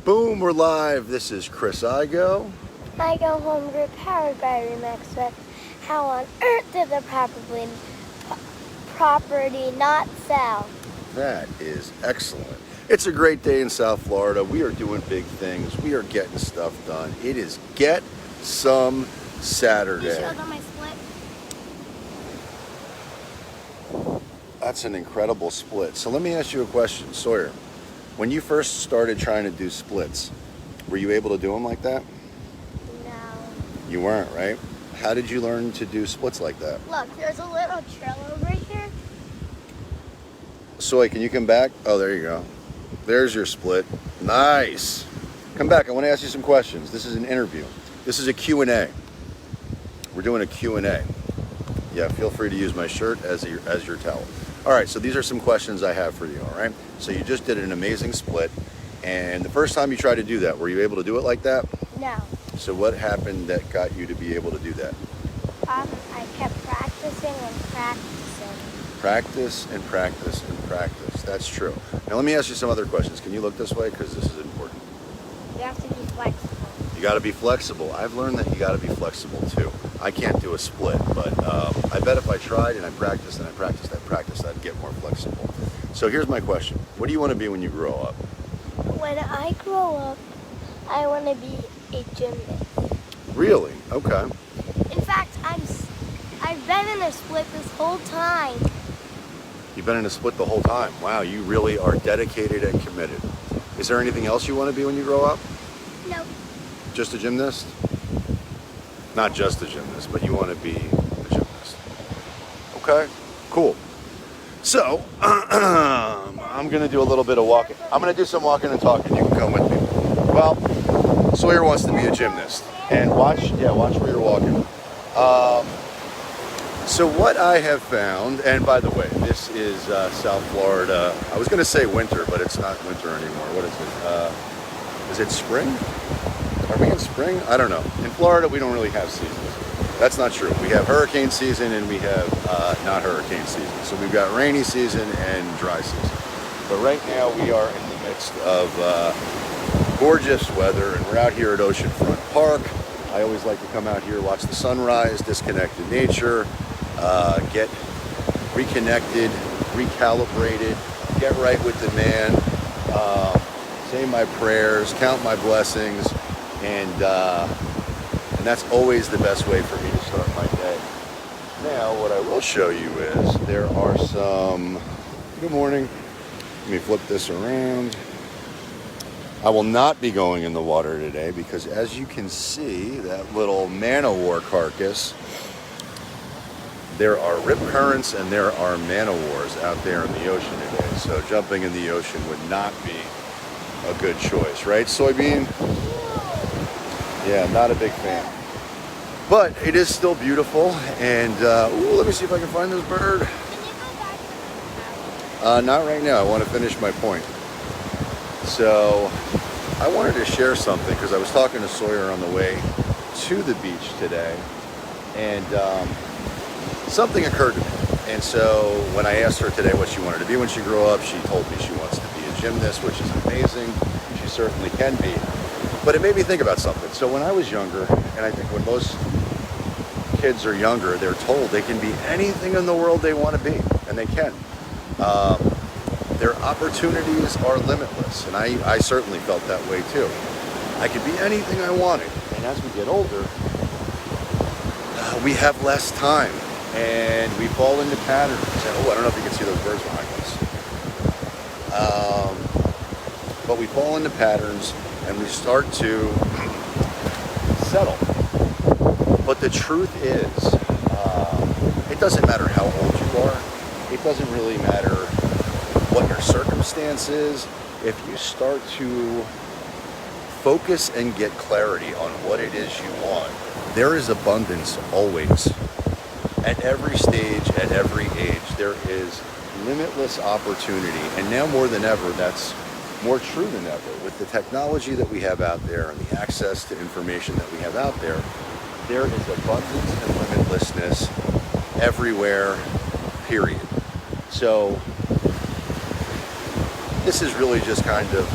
Boom, we're live. This is Chris Igo. I Go Home Group powered by Remix with How on Earth did the property not sell? That is excellent. It's a great day in South Florida. We are doing big things. We are getting stuff done. It is Get Some Saturday. You show them my split? That's an incredible split. So let me ask you a question, Sawyer. When you first started trying to do splits, were you able to do them like that? No. You weren't, right? How did you learn to do splits like that? Look, there's a little trail over here. Soy, can you come back? Oh, there you go. There's your split. Nice. Come back. I want to ask you some questions. This is an interview. This is a Q&A. We're doing a Q&A. Yeah, feel free to use my shirt as your towel. All right, so these are some questions I have for you, all right? So you just did an amazing split, and the first time you tried to do that, were you able to do it like that? No. So what happened that got you to be able to do that? I kept practicing and practicing. Practice and practice and practice. That's true. Now let me ask you some other questions. Can you look this way? Because this is important. You have to be flexible. You got to be flexible. I've learned that you got to be flexible too. I can't do a split, but I bet if I tried and I practiced and I practiced, I'd get more flexible. So here's my question. What do you want to be when you grow up? When I grow up, I want to be a gymnast. Really? Okay. In fact, I've been in a split this whole time. You've been in a split the whole time. Wow, you really are dedicated and committed. Is there anything else you want to be when you grow up? No. Just a gymnast? Not just a gymnast, but you want to be a gymnast. Okay, cool. So, I'm going to do a little bit of walking. I'm going to do some walking and talking. You can come with me. Well, Sawyer wants to be a gymnast. And watch where you're walking. So what I have found, and by the way, this is South Florida. I was going to say winter, but it's not winter anymore. What is it? Is it spring? Are we in spring? I don't know. In Florida, we don't really have seasons. That's not true. We have hurricane season and we have not hurricane season. So we've got rainy season and dry season. But right now we are in the midst of gorgeous weather, and we're out here at Oceanfront Park. I always like to come out here, watch the sunrise, disconnect in nature, get reconnected, recalibrated, get right with the man, say my prayers, count my blessings, and that's always the best way for me to start my day. Now, what I will show you is there are some, good morning, let me flip this around. I will not be going in the water today because, as you can see, that little man-o-war carcass, there are rip currents and there are man-o-wars out there in the ocean today. So jumping in the ocean would not be a good choice, right, Soybean? Yeah, not a big fan. But it is still beautiful, and ooh, let me see if I can find this bird. Can you go back? Not right now. I want to finish my point. So I wanted to share something because I was talking to Sawyer on the way to the beach today, and something occurred to me. And so when I asked her today what she wanted to be when she grew up, she told me she wants to be a gymnast, which is amazing. She certainly can be. But it made me think about something. So when I was younger, and I think when most kids are younger, they're told they can be anything in the world they want to be, and they can. Their opportunities are limitless, and I certainly felt that way too. I could be anything I wanted, and as we get older, we have less time, and we fall into patterns. And, I don't know if you can see those birds behind us. But we fall into patterns, and we start to settle. But the truth is, it doesn't matter how old you are. It doesn't really matter what your circumstance is. If you start to focus and get clarity on what it is you want, there is abundance always. At every stage, at every age, there is limitless opportunity. And now more than ever, that's more true than ever. With the technology that we have out there and the access to information that we have out there, there is abundance and limitlessness everywhere, period. So this is really just kind of,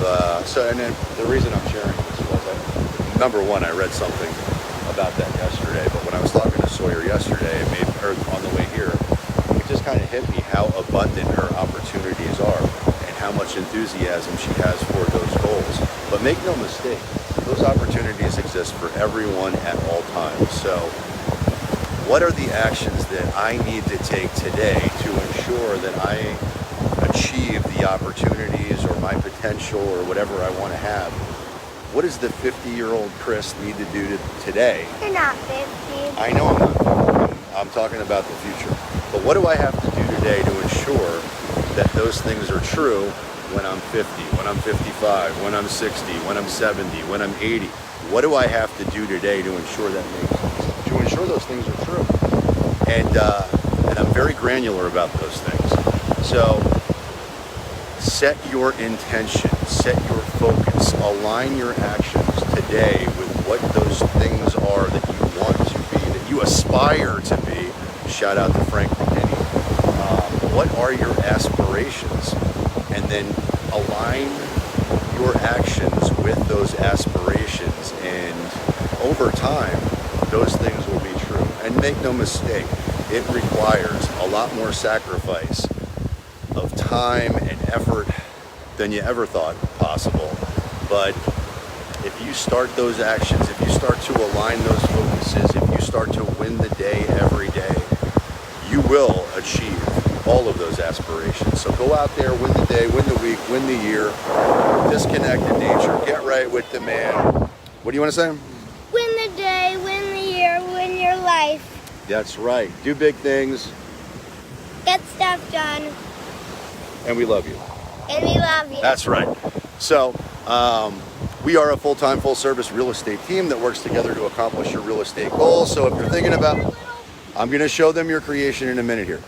and then the reason I'm sharing this was, number one, I read something about that yesterday, but when I was talking to Sawyer yesterday, or on the way here, it just kind of hit me how abundant her opportunities are and how much enthusiasm she has for those goals. But make no mistake, those opportunities exist for everyone at all times. So what are the actions that I need to take today to ensure that I achieve the opportunities or my potential or whatever I want to have? What does the 50-year-old Chris need to do today? You're not 50. I know I'm not 50. I'm talking about the future. But what do I have to do today to ensure that those things are true when I'm 50, when I'm 55, when I'm 60, when I'm 70, when I'm 80? What do I have to do today to ensure that makes sense? To ensure those things are true? And I'm very granular about those things. So set your intention, set your focus, align your actions today with what those things are that you want to be, that you aspire to be. Shout out to Frank McKinney. What are your aspirations? And then align your actions with those aspirations, and over time, those things will be true. And make no mistake, it requires a lot more sacrifice of time and effort than you ever thought possible. But if you start those actions, if you start to align those focuses, if you start to win the day every day, you will achieve all of those aspirations. So go out there, win the day, win the week, win the year, disconnect in nature, get right with the man. What do you want to say? Win the day, win the year, win your life. That's right. Do big things. Get stuff done. And we love you. And we love you. That's right. So, we are a full-time, full-service real estate team that works together to accomplish your real estate goals. So if you're thinking about, I'm going to show them your creation in a minute here.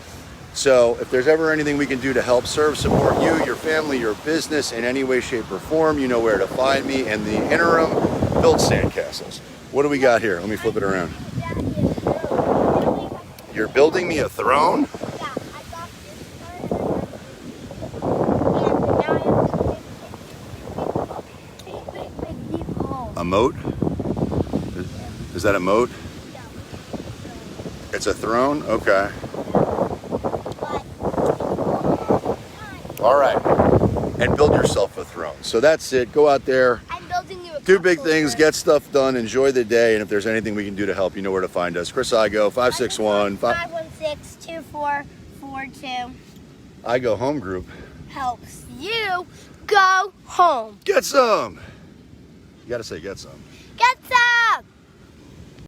So if there's ever anything we can do to help serve, support you, your family, your business in any way, shape, or form, you know where to find me. And the interim, build sandcastles. What do we got here? Let me flip it around. You're building me a throne? A moat? Is that a moat? It's a throne? Okay. All right. And build yourself a throne. So that's it. Go out there. I'm building you a Do big things, get stuff done, enjoy the day, and if there's anything we can do to help, you know where to find us. Chris Igo, 561 516-2442. Igo Home Group. Helps you go home. Get some. You got to say get some. Get